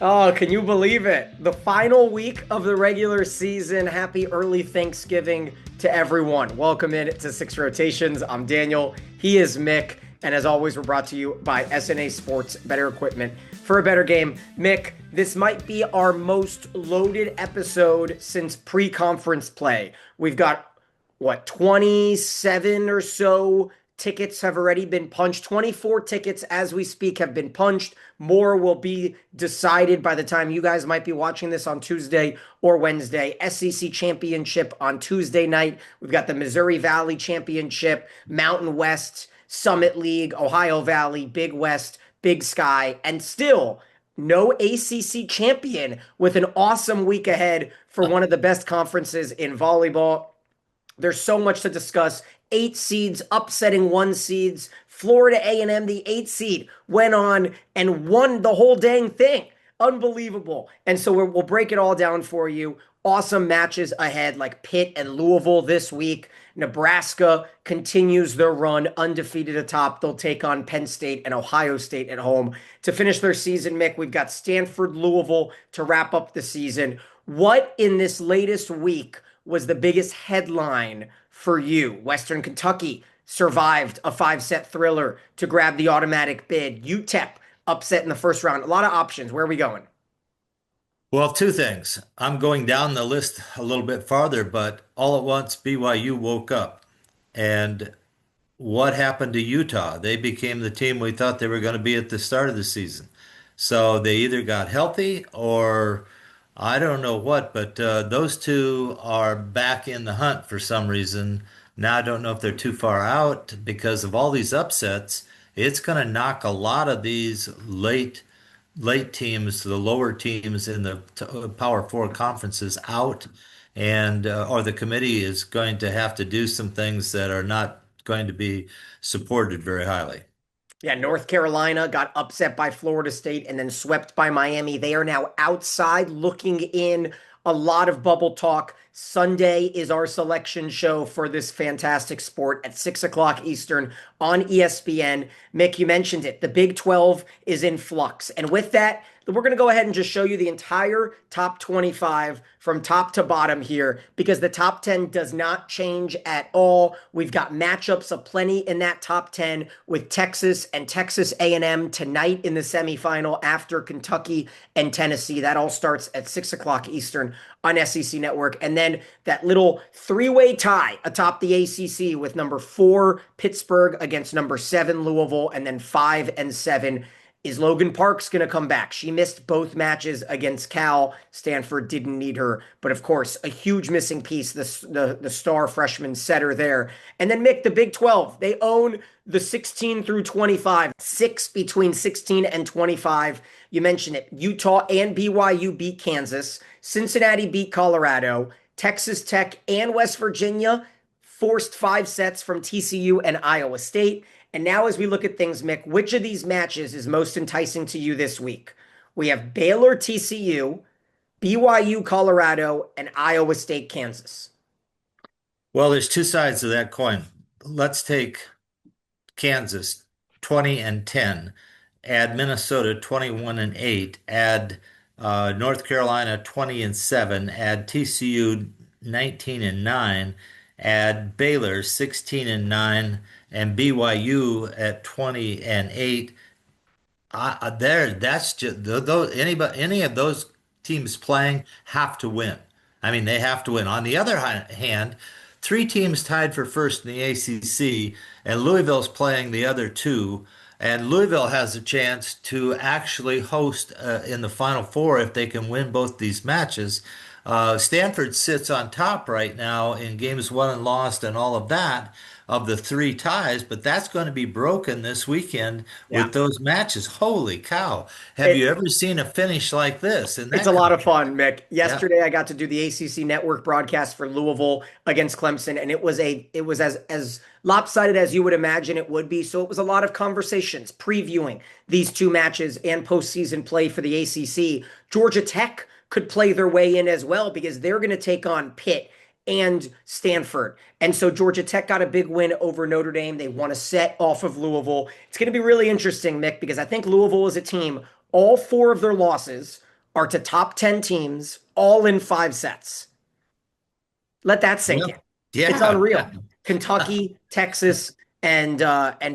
Oh, can you believe it? The final week of the regular season. Happy early Thanksgiving to everyone. Welcome in to Six Rotations. I'm Daniel. He is Mick. And as always, we're brought to you by SNA Sports, better equipment for a better game. Mick, this might be our most loaded episode since pre-conference play. We've got, 27 or so tickets have already been punched. 24 tickets as we speak have been punched. More will be decided by the time you guys might be watching this on Tuesday or Wednesday. SEC Championship on Tuesday night. We've got the Missouri Valley Championship, Mountain West, Summit League, Ohio Valley, Big West, Big Sky, and still no ACC champion with an awesome week ahead for one of the best conferences in volleyball. There's so much to discuss. 8 seeds upsetting 1 seeds. Florida A&M, the 8 seed, went on and won the whole dang thing. Unbelievable. And so we'll break it all down for you. Awesome matches ahead, like Pitt and Louisville this week. Nebraska continues their run undefeated atop. They'll take on Penn State and Ohio State at home to finish their season. Mick, we've got Stanford, Louisville to wrap up the season. What in this latest week was the biggest headline for you? Western Kentucky survived a 5-set thriller to grab the automatic bid. UTEP upset in the first round. A lot of options. Where are we going? Well, two things. I'm going down the list a little bit farther, but all at once BYU woke up. And what happened to Utah? They became the team we thought they were going to be at the start of the season. So they either got healthy or I don't know what, but those two are back in the hunt for some reason. Now I don't know if they're too far out because of all these upsets. It's going to knock a lot of these late teams, the lower teams in the Power Four conferences out, and or the committee is going to have to do some things that are not going to be supported very highly. Yeah, North Carolina got upset by Florida State and then swept by Miami. They are now outside looking in. A lot of bubble talk. Sunday is our selection show for this fantastic sport at 6 o'clock Eastern on ESPN. Mick, you mentioned it. The Big 12 is in flux. And with that, we're going to go ahead and just show you the entire top 25 from top to bottom here because the top 10 does not change at all. We've got matchups aplenty in that top 10 with Texas and Texas A&M tonight in the semifinal after Kentucky and Tennessee. That all starts at 6 o'clock Eastern on SEC Network. And then that little three-way tie atop the ACC with number 4 Pittsburgh against number 7 Louisville, and then 5 and 7. Is Logan Parks going to come back? She missed both matches against Cal. Stanford didn't need her. But of course, a huge missing piece, the star freshman setter there. And then Mick, the Big 12, they own the 16 through 25, 6 between 16 and 25. You mentioned it. Utah and BYU beat Kansas. Cincinnati beat Colorado. Texas Tech and West Virginia forced 5 sets from TCU and Iowa State. And now as we look at things, Mick, which of these matches is most enticing to you this week? We have Baylor TCU, BYU Colorado, and Iowa State Kansas. Well, there's two sides of that coin. Let's take Kansas 20 and 10, add Minnesota 21 and 8, add North Carolina 20 and 7, add TCU 19 and 9, add Baylor 16 and 9, and BYU at 20 and 8. That's just those any of those teams playing have to win. I mean, they have to win. On the other hand, 3 teams tied for first in the ACC, and Louisville's playing the other 2. And Louisville has a chance to actually host in the Final Four if they can win both these matches. Stanford sits on top right now in games won and lost and all of that of the 3 ties, but that's going to be broken this weekend Yeah. with those matches. Holy cow. Have you It, ever seen a finish like this in It's that a lot of conference? fun, Mick. Yeah. Yesterday, I got to do the ACC Network broadcast for Louisville against Clemson, and it was as lopsided as you would imagine it would be. So it was a lot of conversations previewing these 2 matches and postseason play for the ACC. Georgia Tech could play their way in as well because they're going to take on Pitt and Stanford. And so Georgia Tech got a big win over Notre Dame. They won a set off of Louisville. It's going to be really interesting, Mick, because I think Louisville is a team, all 4 of their losses are to top 10 teams all in 5 sets. Let that Yeah. sink in. It's Yeah. unreal. Kentucky, Texas, and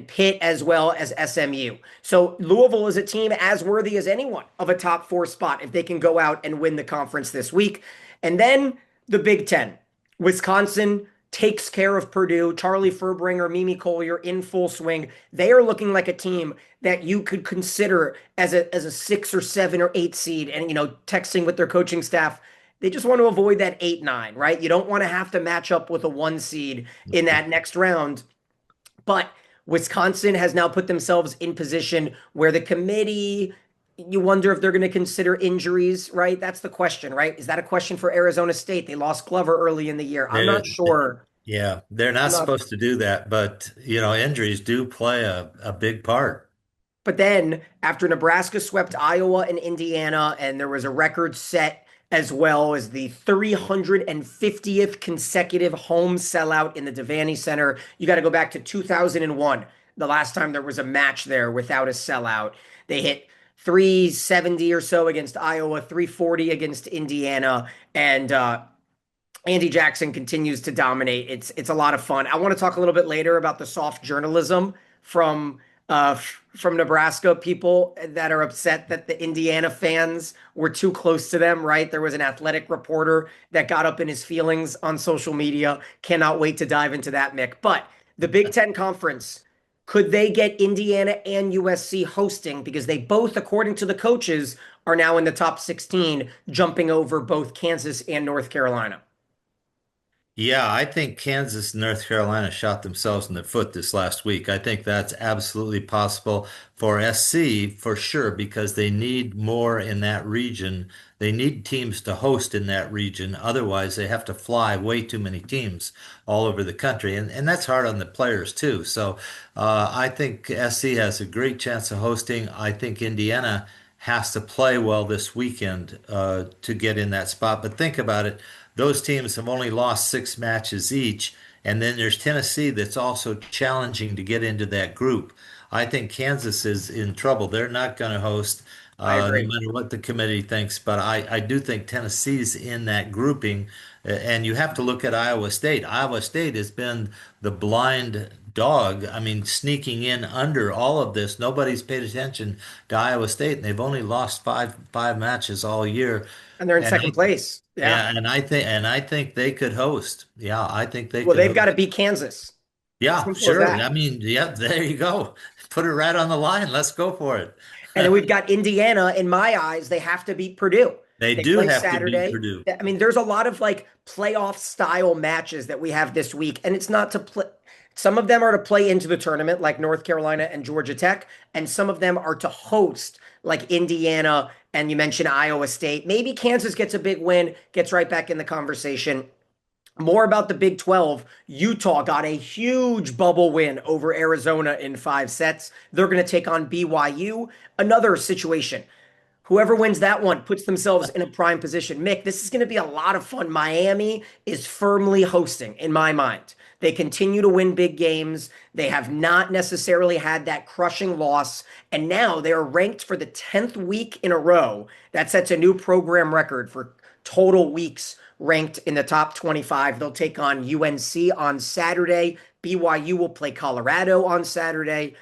Pitt as well as SMU. So Louisville is a team as worthy as anyone of a top 4 spot if they can go out and win the conference this week. And then the Big Ten. Wisconsin takes care of Purdue. Charlie Furbringer, Mimi Collier in full swing. They are looking like a team that you could consider as a 6 or 7 or 8 seed. And texting with their coaching staff, they just want to avoid that 8-9, right? You don't want to have to match up with a 1 seed in that next round. But Wisconsin has now put themselves in position where the committee, you wonder if they're going to consider injuries, right? That's the question, right? Is that a question for Arizona State? They lost Glover early in the year. I'm They're, not sure. yeah, they're I'm not not supposed to do that, but injuries do play a big part. But then after Nebraska swept Iowa and Indiana, and there was a record set as well as the 350th consecutive home sellout in the Devaney Center, you got to go back to 2001, the last time there was a match there without a sellout. They hit 370 or so against Iowa, 340 against Indiana, and Andy Jackson continues to dominate. It's a lot of fun. I want to talk a little bit later about the soft journalism from from Nebraska people that are upset that the Indiana fans were too close to them, right? There was an athletic reporter that got up in his feelings on social media. Cannot wait to dive into that, Mick. But the Big Ten Conference, could they get Indiana and USC hosting? Because they both, according to the coaches, are now in the top 16, jumping over both Kansas and North Carolina. Yeah, I think Kansas and North Carolina shot themselves in the foot this last week. I think that's absolutely possible for SC for sure because they need more in that region. They need teams to host in that region. Otherwise, they have to fly way too many teams all over the country. And that's hard on the players too. So I think SC has a great chance of hosting. I think Indiana has to play well this weekend to get in that spot. But think about it. Those teams have only lost 6 matches each. And then there's Tennessee that's also challenging to get into that group. I think Kansas is in trouble. They're not going to host I no agree. matter what the committee thinks. But I do think Tennessee's in that grouping. And you have to look at Iowa State. Iowa State has been the blind dog. I mean, sneaking in under all of this. Nobody's paid attention to Iowa State, and they've only lost five matches all year. And they're in And second place. Yeah. yeah, and I think they could host. Yeah, I think they Well, could they've got host. to beat Kansas. Yeah, Simple as sure. that. I mean, yeah, there you go. Put it right on the line. Let's go for it. And then we've got Indiana. In my eyes, they have to beat Purdue. They They do play have to beat Saturday. Purdue. I mean, there's a lot of like playoff style matches that we have this week, and it's not to play. Some of them are to play into the tournament, like North Carolina and Georgia Tech, and some of them are to host, like Indiana and you mentioned Iowa State. Maybe Kansas gets a big win, gets right back in the conversation. More about the Big 12. Utah got a huge bubble win over Arizona in 5 sets. They're going to take on BYU. Another situation. Whoever wins that one puts themselves in a prime position. Mick, this is going to be a lot of fun. Miami is firmly hosting, in my mind. They continue to win big games. They have not necessarily had that crushing loss. And now they are ranked for the 10th week in a row. That sets a new program record for total weeks ranked in the top 25. They'll take on UNC on Saturday. BYU will play Colorado on Saturday.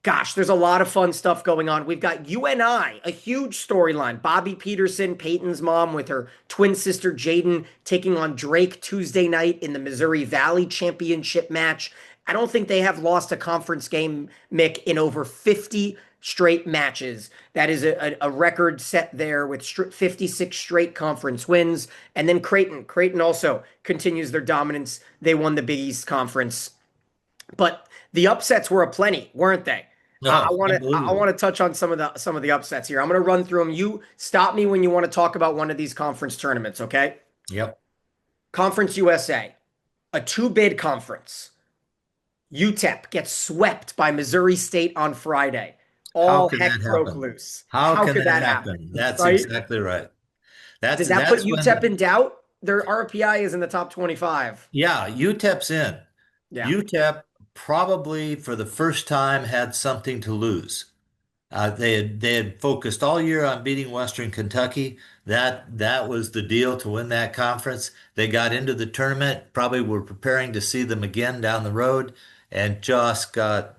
Gosh, there's a lot of fun stuff going on. We've got UNI, a huge storyline. Bobby Peterson, Peyton's mom, with her twin sister Jaden, taking on Drake Tuesday night in the Missouri Valley Championship match. I don't think they have lost a conference game, Mick, in over 50 straight matches. That is a record set there with 56 straight conference wins. And then Creighton also continues their dominance. They won the Big East Conference. But the upsets were aplenty, weren't they? I No, want to I unbelievable. want to touch on some of the upsets here. I'm going to run through them. You stop me when you want to talk about one of these conference tournaments, okay? Yep. Conference USA, a two-bid conference. UTEP gets swept by Missouri State on Friday. How All can heck that broke happen? loose. How How can could that that happen? happen? That's Right? exactly right. That's Did that put that's UTEP when in doubt? Their RPI is in the top 25. yeah, UTEP's in. Yeah. UTEP probably for the first time had something to lose. They had focused all year on beating Western Kentucky. That was the deal to win that conference. They got into the tournament, probably were preparing to see them again down the road, and just got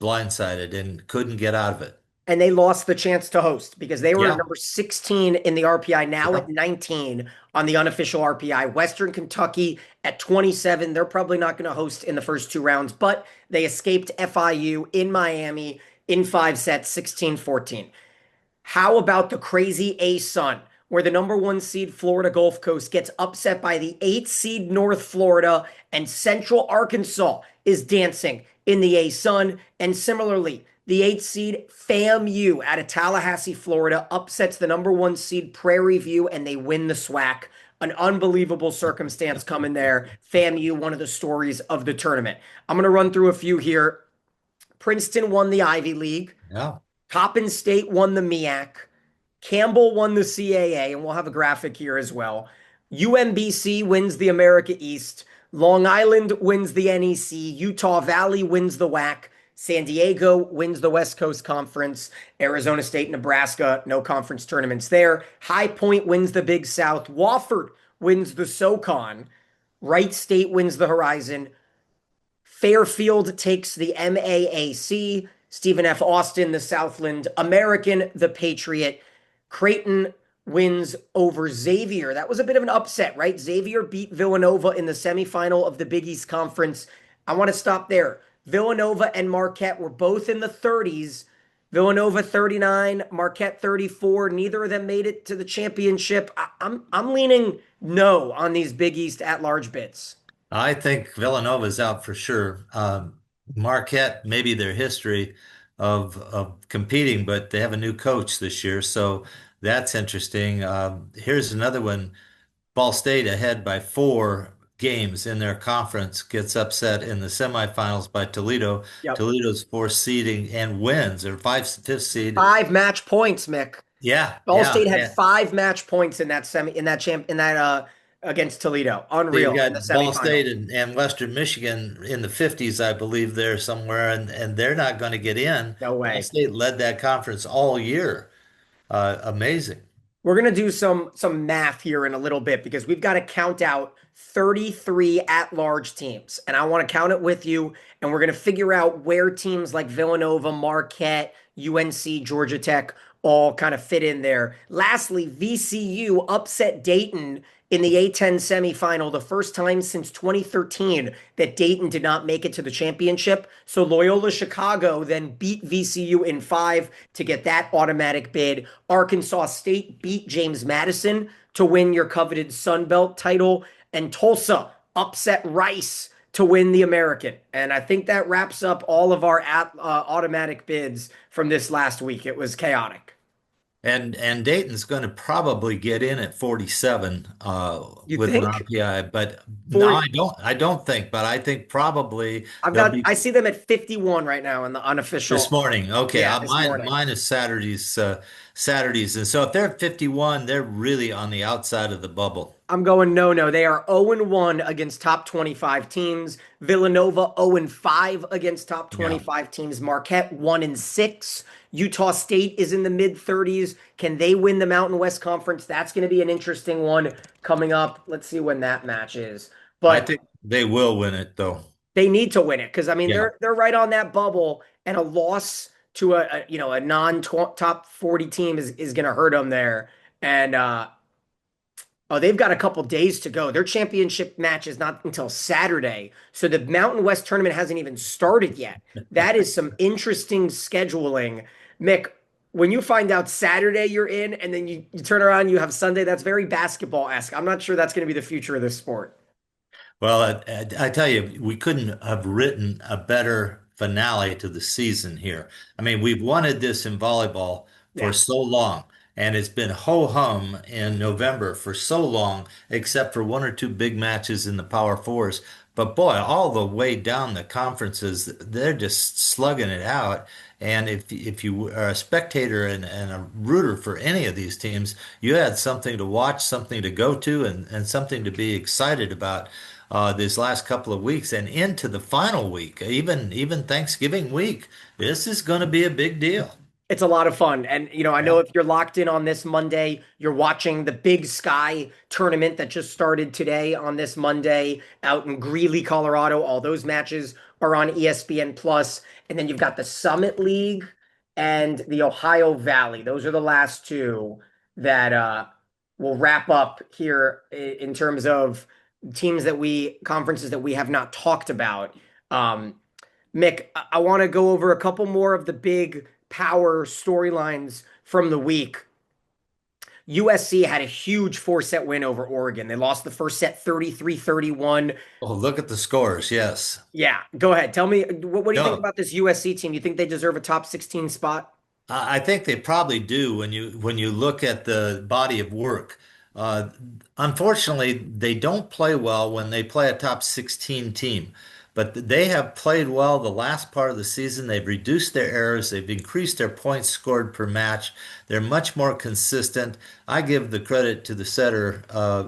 blindsided and couldn't get out of it. And they lost the chance to host because they were Yeah, number 16 in the RPI, now yeah. at 19 on the unofficial RPI. Western Kentucky at 27. They're probably not going to host in the first two rounds, but they escaped FIU in Miami in 5 sets, 16-14. How about the crazy A Sun, where the number one seed Florida Gulf Coast gets upset by the eighth seed North Florida, and Central Arkansas is dancing in the A Sun? And similarly, the eighth seed FAMU out of Tallahassee, Florida, upsets the number one seed Prairie View, and they win the SWAC. An unbelievable circumstance coming there. FAMU, one of the stories of the tournament. I'm going to run through a few here. Princeton won the Ivy League. Yeah. Coppin State won the MEAC. Campbell won the CAA, and we'll have a graphic here as well. UMBC wins the America East. Long Island wins the NEC. Utah Valley wins the WAC. San Diego wins the West Coast Conference. Arizona State, Nebraska, no conference tournaments there. High Point wins the Big South. Wofford wins the SoCon. Wright State wins the Horizon. Fairfield takes the MAAC. Stephen F. Austin, the Southland American, the Patriot. Creighton wins over Xavier. That was a bit of an upset, right? Xavier beat Villanova in the semifinal of the Big East Conference. I want to stop there. Villanova and Marquette were both in the 30s. Villanova 39, Marquette 34. Neither of them made it to the championship. I'm leaning no on these Big East at-large bids. I think Villanova's out for sure. Marquette, maybe their history of competing, but they have a new coach this year, so that's interesting. Here's another one. Ball State ahead by 4 games in their conference gets upset in the semifinals by Toledo. Yep. Toledo's fourth seeding and wins. They're fifth seed. 5 match points, Mick. Yeah, Ball yeah, State had yeah. 5 match points in that semi in that champ in that against Toledo. So you've Unreal in the got Ball semifinal. State and Western Michigan in the 50s, I believe, there somewhere, and they're not going to get in. No Ball way. State led that conference all year. Amazing. We're gonna do some math here in a little bit because we've got to count out 33 at-large teams, and I want to count it with you. And we're gonna figure out where teams like Villanova, Marquette, UNC, Georgia Tech all kind of fit in there. Lastly, VCU upset Dayton in the A10 semifinal, the first time since 2013 that Dayton did not make it to the championship. So Loyola Chicago then beat VCU in 5 to get that automatic bid. Arkansas State beat James Madison to win your coveted Sun Belt title. And Tulsa upset Rice to win the American. And I think that wraps up all of our automatic bids from this last week. It was chaotic. And Dayton's going to probably get in at 47 You with an think? RPI, but no, For I don't think, but I think probably they'll be I see them at 51 right now in the this unofficial. morning. Okay, Yeah, this morning. mine is Saturdays, and so if they're at 51, they're really on the outside of the bubble. I'm going no, no. They are 0-1 against top 25 teams. Villanova 0-5 against top Yeah. 25 teams. Marquette 1-6. Utah State is in the mid 30s. Can they win the Mountain West Conference? That's going to be an interesting one coming up. Let's see when that match is. I But think they will win it though. they need to win it because I mean Yeah. they're right on that bubble, and a loss to a non top 40 team is going to hurt them there. And oh, they've got a couple days to go. Their championship match is not until Saturday. So the Mountain West tournament hasn't even started yet. That is some interesting scheduling. Mick, when you find out Saturday you're in and then you turn around, you have Sunday, that's very basketball-esque. I'm not sure that's going to be the future of this sport. Well, I tell you, we couldn't have written a better finale to the season here. I mean, we've wanted this in volleyball for Yeah. so long, and it's been ho-hum in November for so long, except for 1 or 2 big matches in the Power Fours. But boy, all the way down the conferences, they're just slugging it out. And if you are a spectator and a rooter for any of these teams, you had something to watch, something to go to, and something to be excited about these last couple of weeks and into the final week, even Thanksgiving week. This is going to be a big deal. It's a lot of fun. And, I know Yeah. if you're locked in on this Monday, you're watching the Big Sky tournament that just started today on this Monday out in Greeley, Colorado. All those matches are on ESPN Plus. And then you've got the Summit League and the Ohio Valley. Those are the last two that will wrap up here in terms of conferences that we have not talked about. Um, Mick, I want to go over a couple more of the big power storylines from the week. USC had a huge four-set win over Oregon. They lost the first set 33-31. Oh, look at the scores. Yes. Yeah, go ahead. Tell me, what do you think No, about this USC team? You think they deserve a top 16 spot? I think they probably do when you look at the body of work. Uh, Unfortunately, they don't play well when they play a top 16 team, but they have played well the last part of the season. They've reduced their errors, they've increased their points scored per match. They're much more consistent. I give the credit to the setter,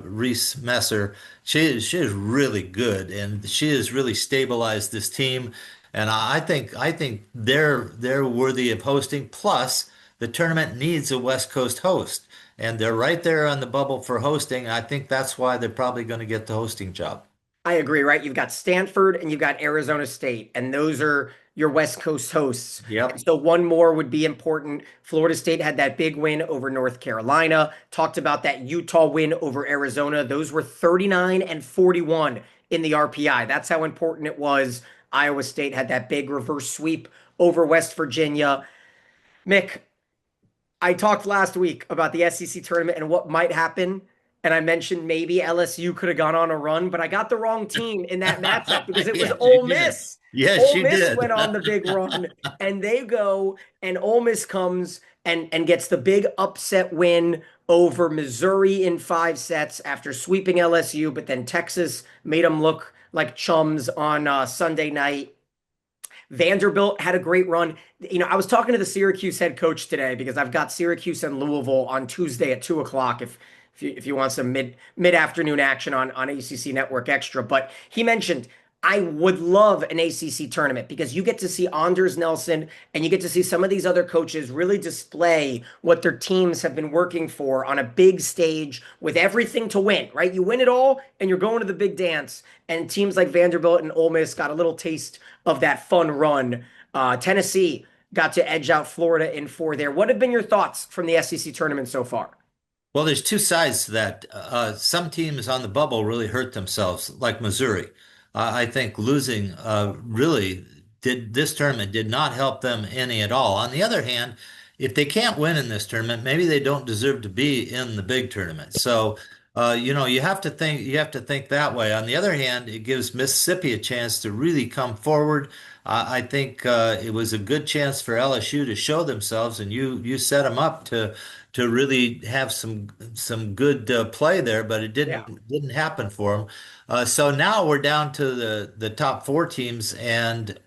Reese Messer. She is really good, and she has really stabilized this team. And I think they're worthy of hosting. Plus, the tournament needs a West Coast host, and they're right there on the bubble for hosting. I think that's why they're probably going to get the hosting job. I agree, right? You've got Stanford and you've got Arizona State, and those are your West Coast hosts. And Yep. so one more would be important. Florida State had that big win over North Carolina. Talked about that Utah win over Arizona. Those were 39 and 41 in the RPI. That's how important it was. Iowa State had that big reverse sweep over West Virginia. Mick, I talked last week about the SEC tournament and what might happen. And I mentioned maybe LSU could have gone on a run, but I got the wrong team in that matchup because it was Yes, you Ole did. Miss. Yes, Ole you Miss did. went on the big run and they go, and Ole Miss comes and gets the big upset win over Missouri in 5 sets after sweeping LSU, but then Texas made them look like chums on Sunday night. Vanderbilt had a great run. I was talking to the Syracuse head coach today because I've got Syracuse and Louisville on Tuesday at 2 o'clock. If you want some mid afternoon action on ACC Network Extra, but he mentioned I would love an ACC tournament because you get to see Anders Nelson and you get to see some of these other coaches really display what their teams have been working for on a big stage with everything to win, right? You win it all and you're going to the big dance. And teams like Vanderbilt and Ole Miss got a little taste of that fun run. Tennessee got to edge out Florida in four there. What have been your thoughts from the SEC tournament so far? Well, there's two sides to that. Some teams on the bubble really hurt themselves, like Missouri. I think losing really did this tournament did not help them any at all. On the other hand, if they can't win in this tournament, maybe they don't deserve to be in the big tournament. So, you have to think that way. On the other hand, it gives Mississippi a chance to really come forward. I think it was a good chance for LSU to show themselves, and you set them up to really have some good play there, but it Yeah. didn't happen for them. So now we're down to the top four teams, and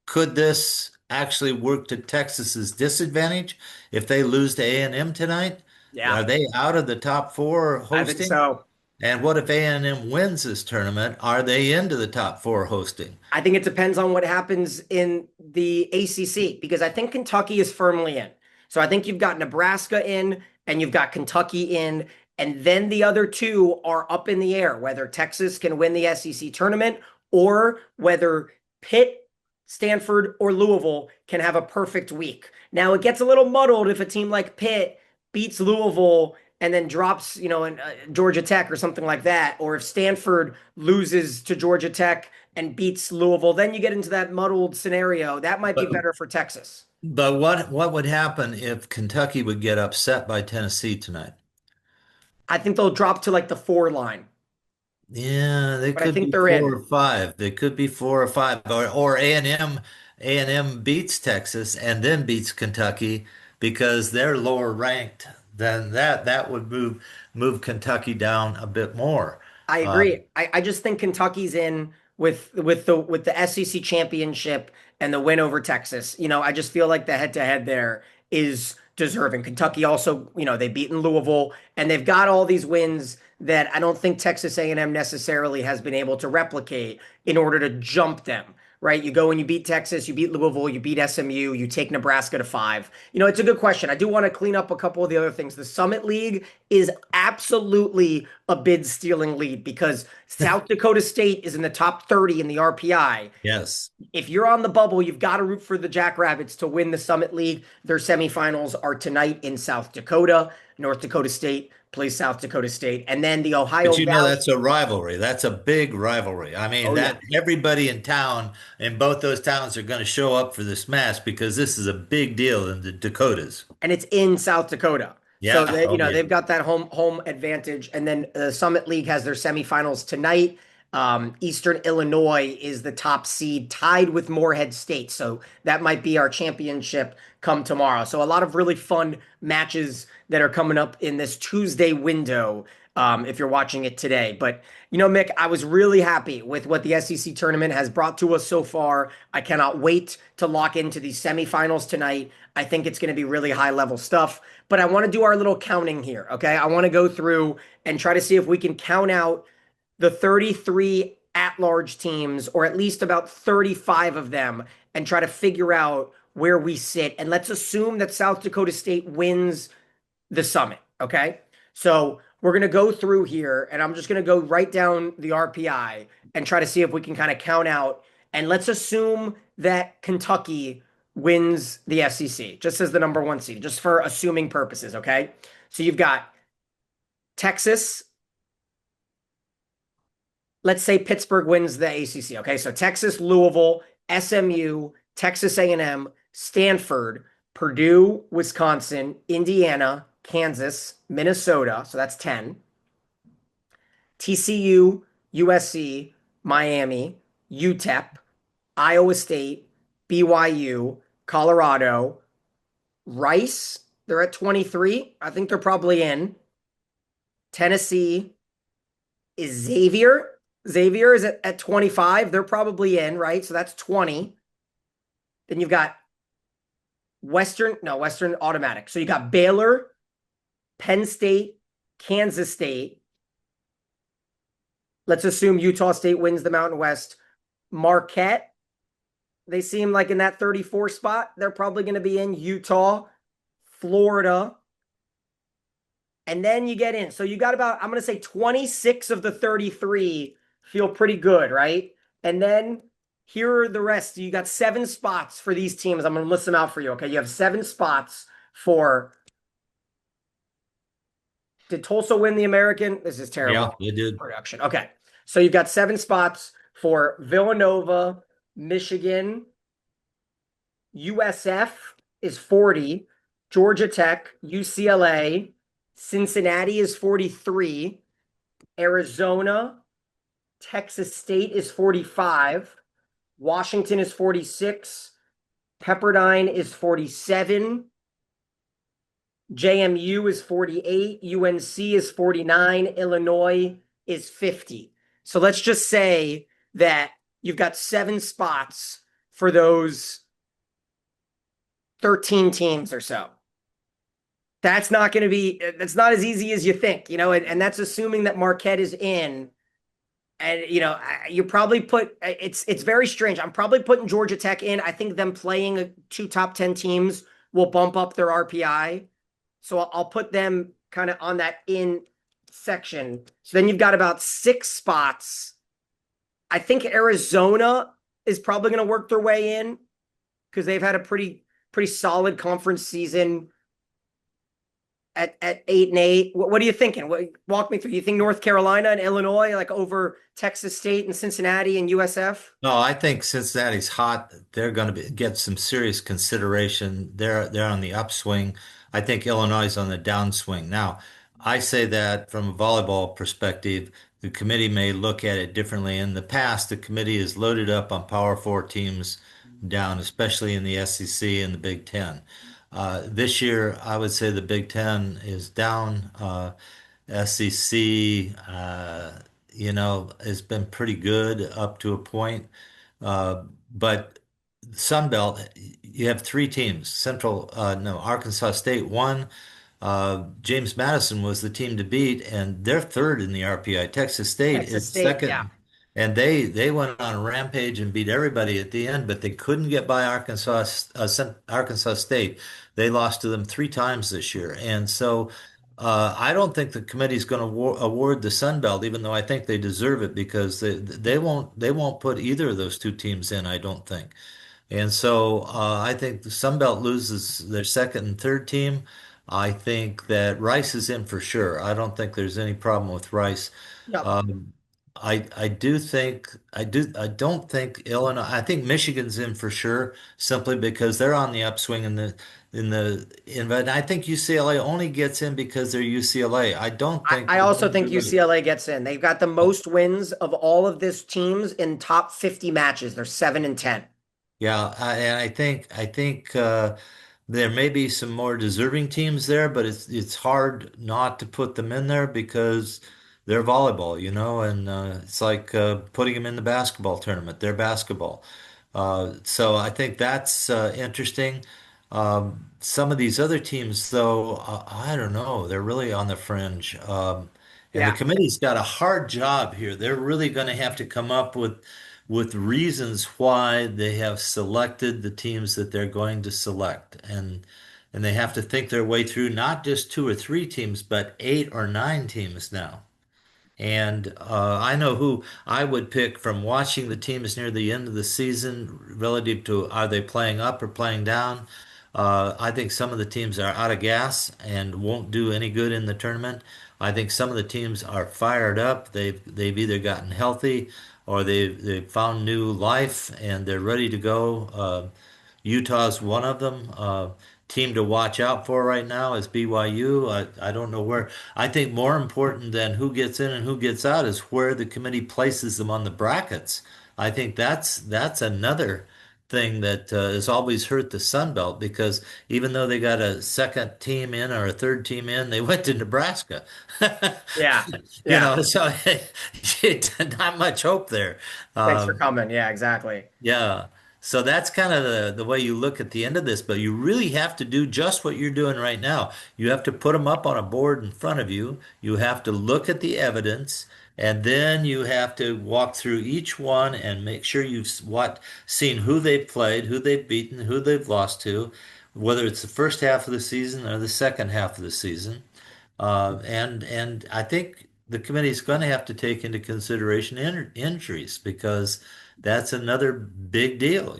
could this actually work to Texas's disadvantage if they lose to A&M tonight? Yeah, Are they out of the top four I think hosting? so. And what if A&M wins this tournament? Are they into the top four hosting? I think it depends on what happens in the ACC because I think Kentucky is firmly in. So I think you've got Nebraska in and you've got Kentucky in. And then the other two are up in the air, whether Texas can win the SEC tournament or whether Pitt, Stanford, or Louisville can have a perfect week. Now it gets a little muddled if a team like Pitt beats Louisville and then drops, in Georgia Tech or something like that, or if Stanford loses to Georgia Tech and beats Louisville, then you get into that muddled scenario. That might be But better for Texas. but what would happen if Kentucky would get upset by Tennessee tonight? I think they'll drop to like the four line, Yeah, they but I could think be they're four in. or five. They could be four or five, or A&M beats Texas and then beats Kentucky because they're lower ranked than that. That would move Kentucky down a bit more. I Uh, agree. I just think Kentucky's in with the SEC championship and the win over Texas. I just feel like the head to head there is deserving. Kentucky also, they've beaten Louisville and they've got all these wins that I don't think Texas A&M necessarily has been able to replicate in order to jump them, right? You go and you beat Texas, you beat Louisville, you beat SMU, you take Nebraska to 5. It's a good question. I do want to clean up a couple of the other things. The Summit League is absolutely a bid stealing lead because South Dakota State is in the top 30 in the RPI. Yes. If you're on the bubble, you've got to root for the Jackrabbits to win the Summit League. Their semifinals are tonight in South Dakota. North Dakota State plays South Dakota State. And then the But Ohio you know Valley. that's a rivalry. That's a big rivalry. I mean, Oh, yeah. that everybody in town in both those towns are going to show up for this match because this is a big deal in the Dakotas. And it's in South Dakota. So Yeah. they, Oh, yeah. they've got that home advantage. And then the Summit League has their semifinals tonight. Eastern Illinois is the top seed, tied with Morehead State. So that might be our championship come tomorrow. So a lot of really fun matches that are coming up in this Tuesday window. If you're watching it today. But Mick, I was really happy with what the SEC tournament has brought to us so far. I cannot wait to lock into these semifinals tonight. I think it's going to be really high level stuff. But I want to do our little counting here. Okay. I want to go through and try to see if we can count out the 33 at-large teams, or at least about 35 of them, and try to figure out where we sit. And let's assume that South Dakota State wins the Summit. Okay. So we're going to go through here, and I'm just going to go right down the RPI and try to see if we can kind of count out. And let's assume that Kentucky wins the SEC, just as the number 1 seed, just for assuming purposes. Okay. So you've got Texas. Let's say Pittsburgh wins the ACC. Okay. So Texas, Louisville, SMU, Texas A&M, Stanford, Purdue, Wisconsin, Indiana, Kansas, Minnesota. So that's 10. TCU, USC, Miami, UTEP, Iowa State, BYU, Colorado, Rice. They're at 23. I think they're probably in. Tennessee is Xavier. Xavier is at 25. They're probably in, right? So that's 20. Then you've got Western automatic. So you got Baylor, Penn State, Kansas State. Let's assume Utah State wins the Mountain West. Marquette, they seem like in that 34 spot. They're probably going to be in. Utah, Florida. And then you get in. So you got about, I'm going to say 26 of the 33 feel pretty good, right? And then here are the rest. You got 7 spots for these teams. I'm going to list them out for you, okay? You have 7 spots for. Did Tulsa win the American? This is Yeah, terrible you did. production. Okay. So you've got 7 spots for Villanova, Michigan, USF is 40, Georgia Tech, UCLA, Cincinnati is 43, Arizona, Texas State is 45, Washington is 46, Pepperdine is 47, JMU is 48, UNC is 49, Illinois is 50. So let's just say that you've got 7 spots for those 13 teams or so. That's not as easy as you think, and that's assuming that Marquette is in. And you probably it's very strange. I'm probably putting Georgia Tech in. I think them playing 2 top 10 teams will bump up their RPI. So I'll put them kind of on that in section. So then you've got about 6 spots. I think Arizona is probably going to work their way in because they've had a pretty solid conference season at 8-8. What are you thinking? Walk me through. You think North Carolina and Illinois like over Texas State and Cincinnati and USF? No, I think Cincinnati's hot. They're going to get some serious consideration. They're on the upswing. I think Illinois is on the downswing. Now, I say that from a volleyball perspective, the committee may look at it differently. In the past, the committee has loaded up on Power Four teams down, especially in the SEC and the Big Ten. This year, I would say the Big Ten is down. SEC, has been pretty good up to a point. But Sun Belt, you have 3 teams. Arkansas State won. James Madison was the team to beat, and they're third in the RPI. Texas State Texas is State, yeah. second. and they went on a rampage and beat everybody at the end, but they couldn't get by Arkansas State. They lost to them 3 times this year, and so I don't think the committee's going to award the Sun Belt, even though I think they deserve it because they won't put either of those two teams in. I don't think. And so I think the Sun Belt loses their second and third team. I think that Rice is in for sure. I don't think there's any problem with Rice. Yep. Um, I don't think Illinois. I think Michigan's in for sure simply because they're on the upswing but I think UCLA only gets in because they're UCLA. I don't think I they're also going to think do what UCLA gets in. They've got the most wins of all of this teams in top 50 matches. They're 7-10. Yeah, and I think there may be some more deserving teams there, but it's hard not to put them in there because they're volleyball, and it's like putting them in the basketball tournament. They're basketball. So I think that's interesting. Some of these other teams, though, I don't know. They're really on the fringe. And the Yeah. committee's got a hard job here. They're really going to have to come up with reasons why they have selected the teams that they're going to select. And they have to think their way through not just 2 or 3 teams, but 8 or 9 teams now. And I know who I would pick from watching the teams near the end of the season relative to are they playing up or playing down. I think some of the teams are out of gas and won't do any good in the tournament. I think some of the teams are fired up. They've either gotten healthy or they've found new life and they're ready to go. Utah's one of them. Team to watch out for right now is BYU. I don't know where. I think more important than who gets in and who gets out is where the committee places them on the brackets. I think that's another thing that has always hurt the Sun Belt because even though they got a second team in or a third team in, they went to Nebraska. Yeah. Yeah. So not much hope there. Thanks for Um, coming. Yeah, exactly. yeah. So that's kind of the way you look at the end of this, but you really have to do just what you're doing right now. You have to put them up on a board in front of you. You have to look at the evidence, and then you have to walk through each one and make sure you've seen who they've played, who they've beaten, who they've lost to, whether it's the first half of the season or the second half of the season. And I think the committee is going to have to take into consideration injuries because that's another big deal.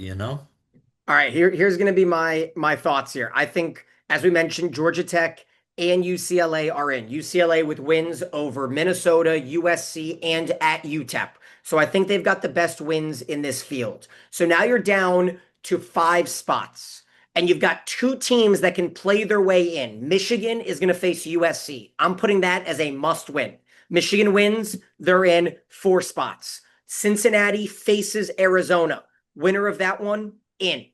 All right, here's going to be my thoughts here. I think, as we mentioned, Georgia Tech and UCLA are in. UCLA with wins over Minnesota, USC, and at UTEP. So I think they've got the best wins in this field. So now you're down to 5 spots, and you've got 2 teams that can play their way in. Michigan is going to face USC. I'm putting that as a must win. Michigan wins, they're in 4 spots. Cincinnati faces Arizona. Winner of that one, in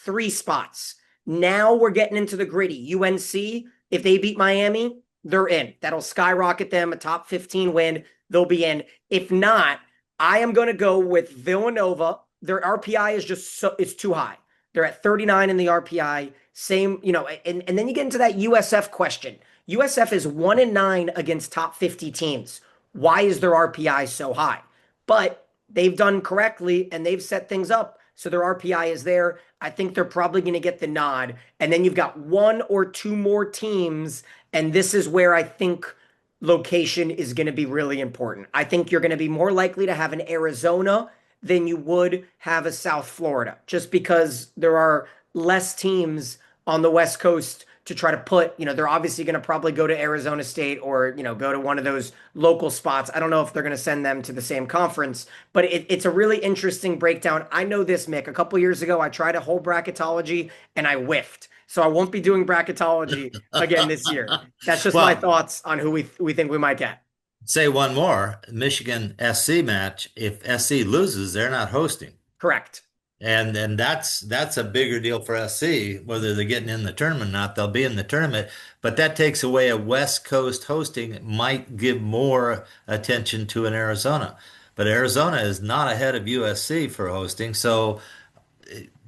3 spots. Now we're getting into the gritty. UNC, if they beat Miami, they're in. That'll skyrocket them a top 15 win. They'll be in. If not, I am going to go with Villanova. Their RPI is just it's too high. They're at 39 in the RPI. Same, and then you get into that USF question. USF is 1-9 against top 50 teams. Why is their RPI so high? But they've done correctly and they've set things up. So their RPI is there. I think they're probably going to get the nod. And then you've got 1 or 2 more teams. And this is where I think location is going to be really important. I think you're going to be more likely to have an Arizona than you would have a South Florida, just because there are less teams on the West Coast to try to put, they're obviously going to probably go to Arizona State or, go to one of those local spots. I don't know if they're going to send them to the same conference, but it's a really interesting breakdown. I know this, Mick. A couple years ago, I tried a whole bracketology and I whiffed. So I won't be doing bracketology again this year. That's just my Well, thoughts on who we think we might get. say one more Michigan SC match. If SC loses, they're not hosting. Correct. And that's a bigger deal for SC, whether they're getting in the tournament or not, they'll be in the tournament. But that takes away a West Coast hosting. It might give more attention to an Arizona. But Arizona is not ahead of USC for hosting, so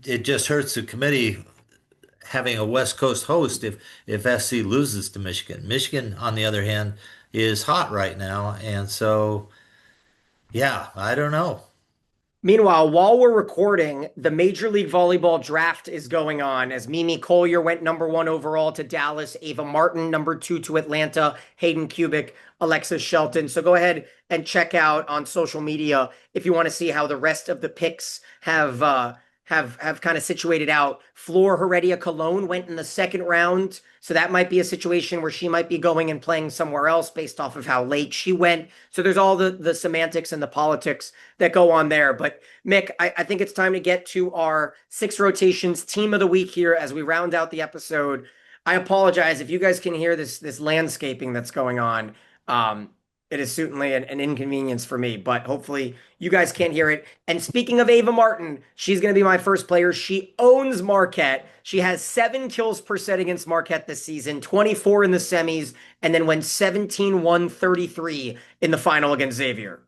it just hurts the committee having a West Coast host if SC loses to Michigan. Michigan, on the other hand, is hot right now, and so Yeah, I don't know. Meanwhile, while we're recording, the Major League Volleyball draft is going on as Mimi Collier went #1 overall to Dallas, Ava Martin #2 to Atlanta, Hayden Kubik, Alexis Shelton. So go ahead and check out on social media if you want to see how the rest of the picks have kind of situated out. Flor Heredia Cologne went in the second round, so that might be a situation where she might be going and playing somewhere else based off of how late she went. So there's all the semantics and the politics that go on there. But Mick, I think it's time to get to our six rotations team of the week here as we round out the episode. I apologize if you guys can hear this landscaping that's going on. Um, it is certainly an inconvenience for me, but hopefully you guys can't hear it. And speaking of Ava Martin, she's going to be my first player. She owns Marquette. She has 7 kills per set against Marquette this season, 24 in the semis, and then went 17-1-33 in the final against Xavier.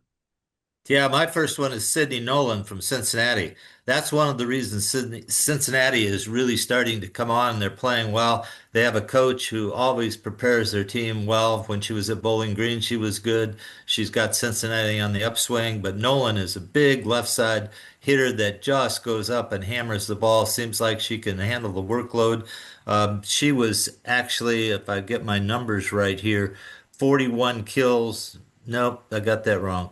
Yeah, my first one is Sydney Nolan from Cincinnati. That's one of the reasons Cincinnati is really starting to come on. They're playing well. They have a coach who always prepares their team well. When she was at Bowling Green, she was good. She's got Cincinnati on the upswing, but Nolan is a big left side hitter that just goes up and hammers the ball. Seems like she can handle the workload. She was actually, if I get my numbers right here, 41 kills. Nope, I got that wrong.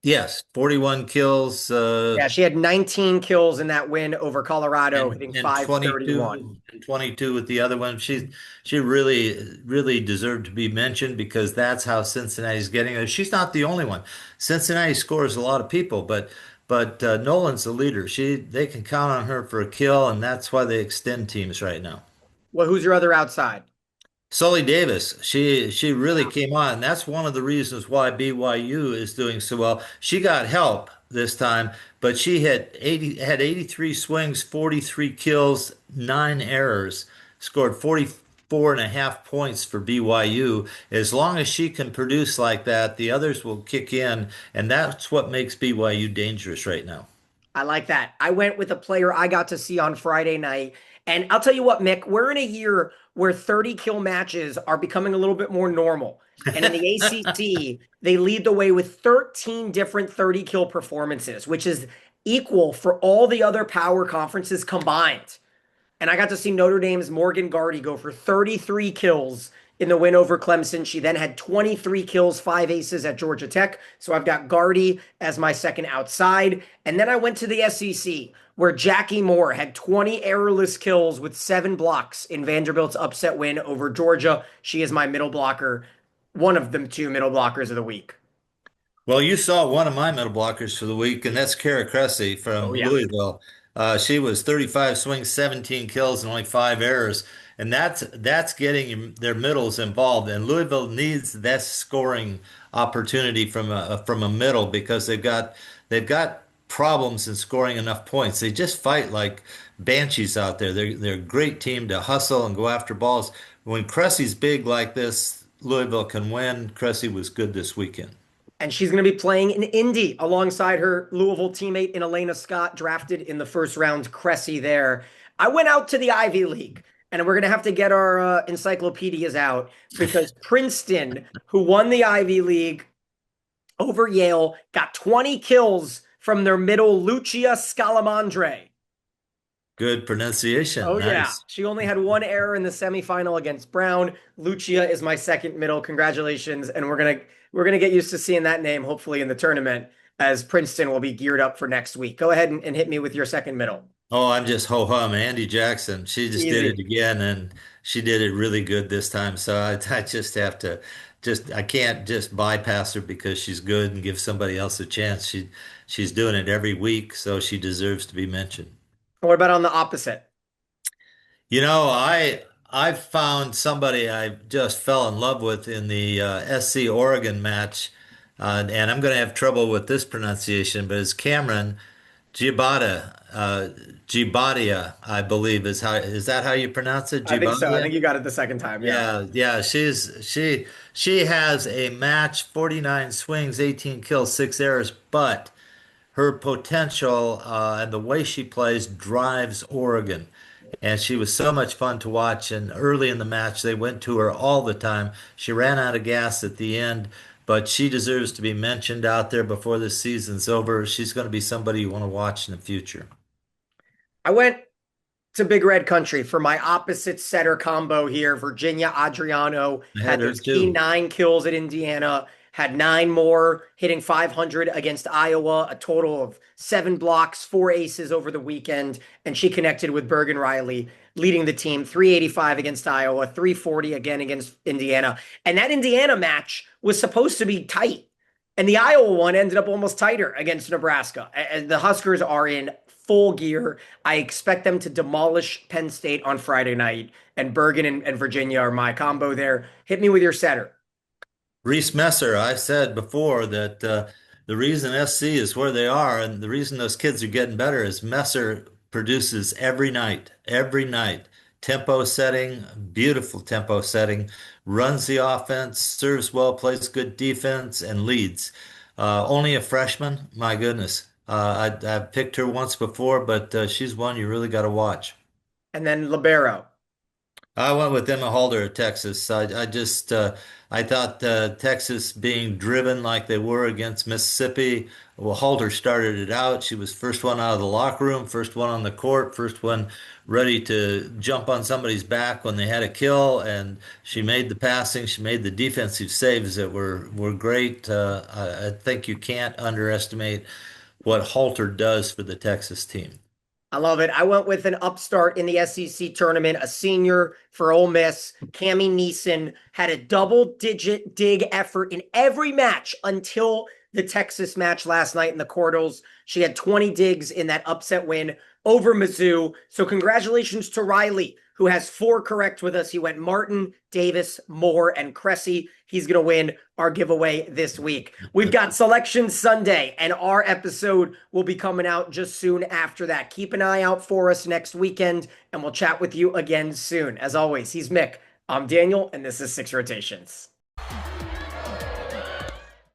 Yes, 41 kills, Yeah, she had 19 kills in that win over Colorado, hitting and 531. 22 with the other one. She really deserved to be mentioned because that's how Cincinnati's getting her. She's not the only one. Cincinnati scores a lot of people, but Nolan's the leader. They can count on her for a kill, and that's why they extend teams right now. Well, who's your other outside? Sully Davis, she really came on. And that's one of the reasons why BYU is doing so well. She got help this time, but she had 83 swings, 43 kills, 9 errors, scored 44 and a half points for BYU. As long as she can produce like that, the others will kick in, and that's what makes BYU dangerous right now. I like that. I went with a player I got to see on Friday night. And I'll tell you what, Mick, we're in a year where 30 kill matches are becoming a little bit more normal. And in the ACC, they lead the way with 13 different 30 kill performances, which is equal for all the other power conferences combined. And I got to see Notre Dame's Morgan Gardy go for 33 kills in the win over Clemson. She then had 23 kills, 5 aces at Georgia Tech. So I've got Gardy as my second outside. And then I went to the SEC where Jackie Moore had 20 errorless kills with 7 blocks in Vanderbilt's upset win over Georgia. She is my middle blocker, one of them 2 middle blockers of the week. Well, you saw one of my middle blockers for the week, and that's Kara Cressy Oh, from yeah. Louisville. She was 35 swings, 17 kills, and only 5 errors. And that's getting their middles involved. And Louisville needs that scoring opportunity from a middle because they've got problems in scoring enough points. They just fight like banshees out there. They're a great team to hustle and go after balls. When Cressy's big like this, Louisville can win. Cressy was good this weekend. And she's going to be playing in Indy alongside her Louisville teammate in Elena Scott, drafted in the first round, Cressy there. I went out to the Ivy League, and we're going to have to get our encyclopedias out because Princeton, who won the Ivy League over Yale, got 20 kills from their middle, Lucia Scalamandre. Good pronunciation. Oh yeah, Nice. she only had 1 error in the semifinal against Brown. Lucia is my second middle. Congratulations, and we're gonna get used to seeing that name hopefully in the tournament as Princeton will be geared up for next week. Go ahead and hit me with your second middle. Oh, I'm just ho hum. Andy Jackson. She just did it Easy. again, and she did it really good this time. So I just have to I can't just bypass her because she's good and give somebody else a chance. She's doing it every week, so she deserves to be mentioned. What about on the opposite? You know, I found somebody I just fell in love with in the SC Oregon match, and I'm going to have trouble with this pronunciation, but it's Cameron. Giabata, Gibadia, I believe is that how you pronounce it? I think so. I Gibadia? think you got it the second time. Yeah. Yeah. She has a match, 49 swings, 18 kills, 6 errors, but her potential and the way she plays drives Oregon. And she was so much fun to watch. And early in the match, they went to her all the time. She ran out of gas at the end, but she deserves to be mentioned out there before the season's over. She's going to be somebody you want to watch in the future. I went to Big Red Country for my opposite setter combo here. Virginia Adriano I had had her those key too. 9 kills at Indiana, had 9 more, hitting 500 against Iowa, a total of 7 blocks, 4 aces over the weekend. And she connected with Bergen Riley, leading the team 385 against Iowa, 340 again against Indiana. And that Indiana match was supposed to be tight. And the Iowa one ended up almost tighter against Nebraska. And the Huskers are in full gear. I expect them to demolish Penn State on Friday night. And Bergen and Virginia are my combo there. Hit me with your setter. Reese Messer, I said before that the reason SC is where they are and the reason those kids are getting better is Messer produces every night. Tempo setting, beautiful tempo setting, runs the offense, serves well, plays good defense, and leads. Only a freshman, my goodness. I've picked her once before, but she's one you really got to watch. And then Libero. I went with Emma Holder at Texas. I just I thought Texas being driven like they were against Mississippi. Well, Holder started it out. She was first one out of the locker room, first one on the court, first one ready to jump on somebody's back when they had a kill, and she made the passing. She made the defensive saves that were great. I think you can't underestimate what Halter does for the Texas team. I love it. I went with an upstart in the SEC tournament, a senior for Ole Miss. Cammie Neeson had a double-digit dig effort in every match until the Texas match last night in the quarters. She had 20 digs in that upset win over Mizzou. So congratulations to Riley, who has 4 correct with us. He went Martin, Davis, Moore, and Cressy. He's going to win our giveaway this week. We've got Selection Sunday, and our episode will be coming out just soon after that. Keep an eye out for us next weekend, and we'll chat with you again soon. As always, he's Mick. I'm Daniel, and this is Six Rotations.